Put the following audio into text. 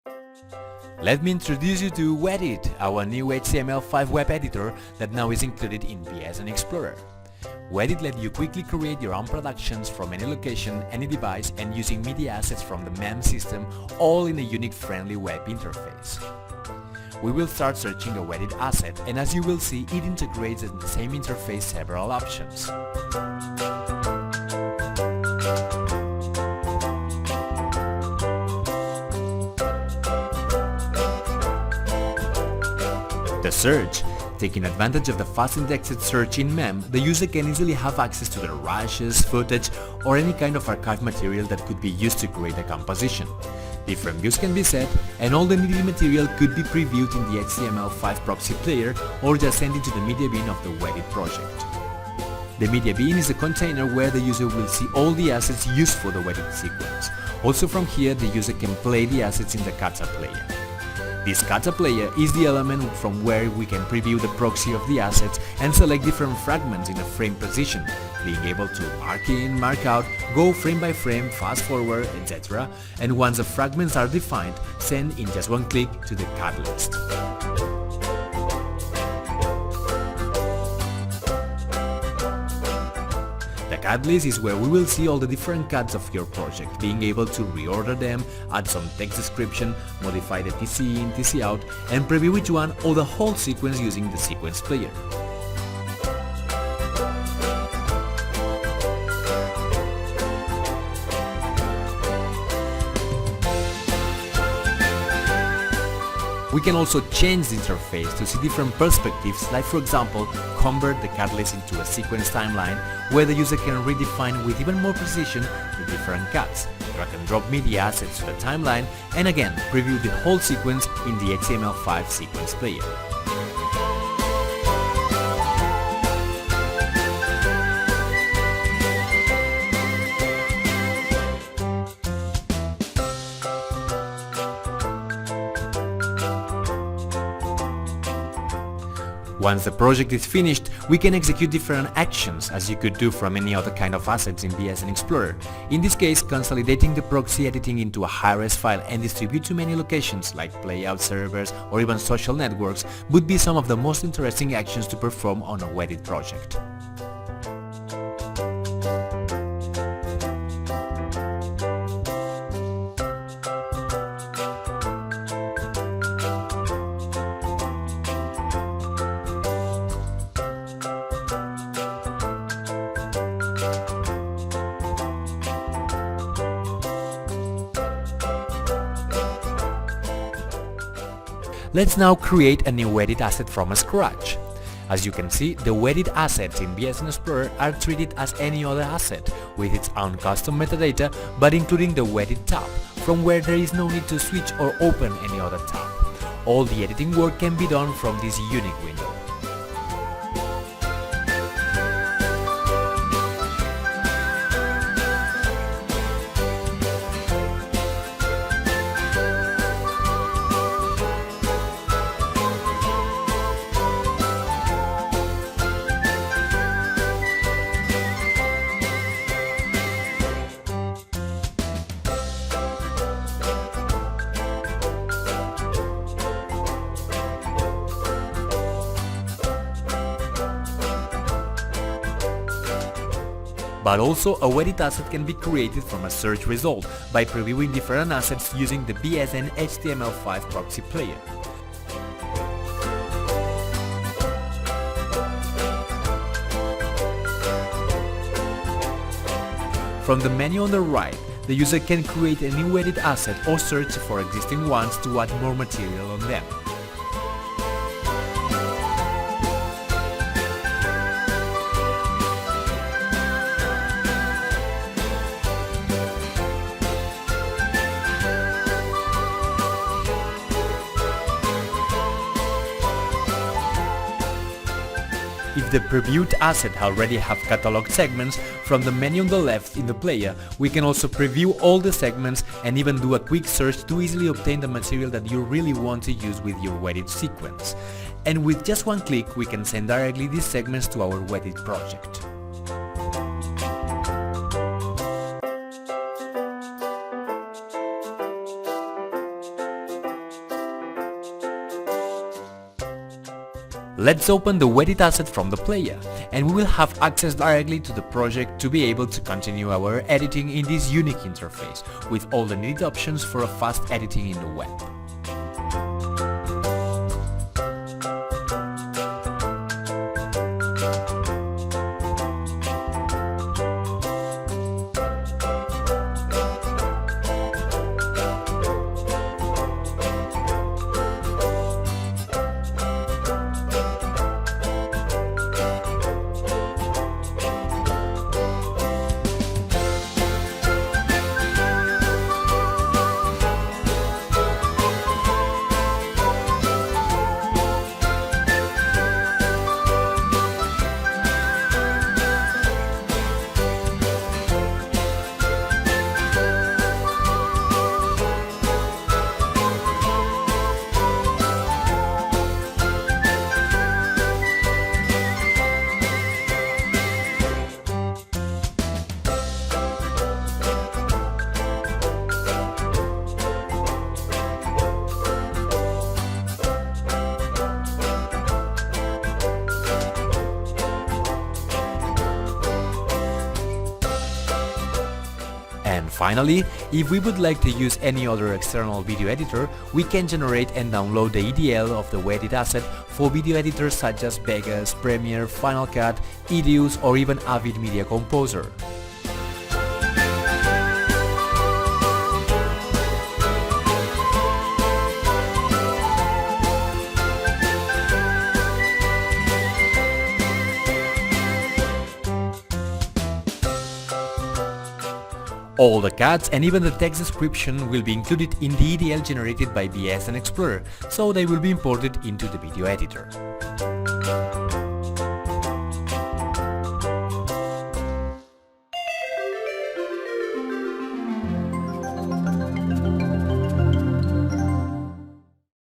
Let me introduce you to Wedit, our new HTML5 web editor that now is included in VSNExplorer. Wedit lets you quickly create your own productions from any location, any device, and using media assets from the MEM system, all in a unique friendly web interface. We will start searching a Wedit asset, and as you will see, it integrates in the same interface several options. The search. Taking advantage of the fast indexed search in MEM, the user can easily have access to the rashes, footage, or any kind of archive material that could be used to create a composition. Different views can be set, and all the needed material could be previewed in the HTML5 proxy player or just sent into the media bin of the Wedit project. The media bin is a container where the user will see all the assets used for the Wedit sequence. Also from here, the user can play the assets in the kata player. This kata player is the element from where we can preview the proxy of the assets and select different fragments in a frame position, being able to mark in, mark out, go frame by frame, fast forward, etc. And once the fragments are defined, send in just one click to the cut list. The cut list is where we will see all the different cuts of your project, being able to reorder them, add some text description, modify the TC in, TC out, and preview each one or the whole sequence using the sequence player. We can also change the interface to see different perspectives, like for example, convert the cut list into a sequence timeline where the user can redefine with even more precision the different cuts, drag and drop media assets to the timeline, and again preview the whole sequence in the HTML5 sequence player. Once the project is finished, we can execute different actions as you could do from any other kind of assets in VSNExplorer. In this case, consolidating the proxy editing into a high-res file and distribute to many locations like playout servers or even social networks would be some of the most interesting actions to perform on a Wedit project. Let's now create a new Wedit asset from scratch. As you can see, the Wedit assets in VSNExplorer are treated as any other asset, with its own custom metadata, but including the Wedit tab, from where there is no need to switch or open any other tab. All the editing work can be done from this unique window. But also a Wedit asset can be created from a search result by previewing different assets using the VSN HTML5 proxy player. From the menu on the right, the user can create a new Wedit asset or search for existing ones to add more material on them. If the previewed asset already have catalog segments, from the menu on the left in the player, we can also preview all the segments and even do a quick search to easily obtain the material that you really want to use with your Wedit sequence. And with just one click, we can send directly these segments to our Wedit project. Let's open the Wedit asset from the player, and we will have access directly to the project to be able to continue our editing in this unique interface, with all the needed options for a fast editing in the web. And finally, if we would like to use any other external video editor, we can generate and download the EDL of the Wedit asset for video editors such as Vegas, Premiere, Final Cut, Edius, or even Avid Media Composer. All the cuts and even the text description will be included in the EDL generated by VSNExplorer, so they will be imported into the video editor.